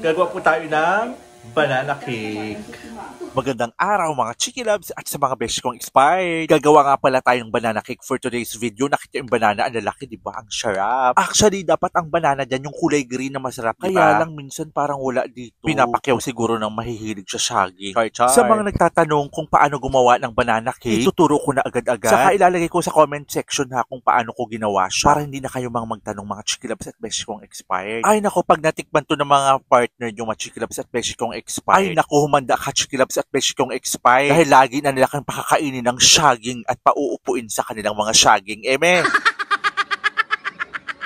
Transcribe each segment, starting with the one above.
Gagawa po tayo ng banana cake. Magandang araw mga Chiki Loves at sa mga beshi kong expired. Gagawa nga pala tayong banana cake for today's video. Nakita yung banana, ang lalaki, di ba? Ang sarap. Actually, dapat ang banana dyan yung kulay green na masarap. Kaya lang minsan parang wala dito. Pinapakyaw siguro ng mahihilig sa saging. Sa mga nagtatanong kung paano gumawa ng banana cake, ituturo ko na agad-agad. Saka ilalagay ko sa comment section ha kung paano ko ginawa siya. Para hindi na kayo magtanong mga Chiki Loves at beshi kong expired. Ay nako, pag natikman to ng mga partner yung mga Chiki Loves at beshi kong expired. Ay nako, humanda ka Chiki Loves at beshi kong expired. Dahil lagi na nila kang pakakainin ng saging at pauupuin sa kanilang mga saging. Eme!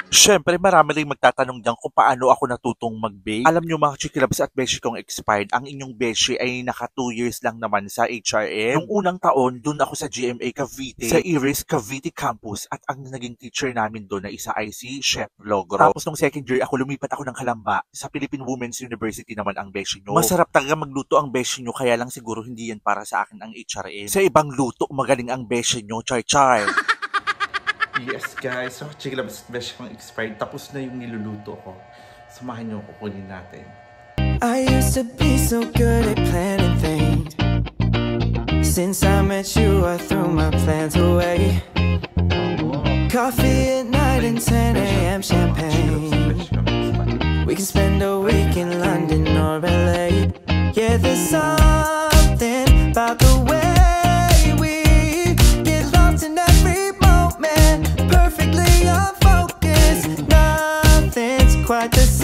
Siyempre, marami rin magtatanong dyan kung paano ako natutong mag-bake. Alam nyo mga Chiki Loves at beshi kong expired, ang inyong beshi ay naka 2 years lang naman sa HRM. Nung unang taon, dun ako sa GMA Cavite, sa Iris Cavite Campus, at ang naging teacher namin dun na isa ay si Chef Logro. Tapos nung second year, lumipat ako ng Kalamba. Sa Philippine Women's University naman ang beshi nyo. Masarap talaga magluto ang beshi nyo, kaya lang siguro hindi yan para sa akin ang HRM. Sa ibang luto, magaling ang beshi nyo, char-char. Yes guys, so Chiki Loves at beshi kong expired. Tapos na yung niluluto ko. Samahan niyo ko, kunin natin. I used to be so good at planning things. Since I met you, I threw my plans away. Coffee at night and 10 a.m. champagne. We can spend a week in London or LA. Yeah, there's something about the way we get lost in every moment. Perfectly unfocused. Nothing's quite the same.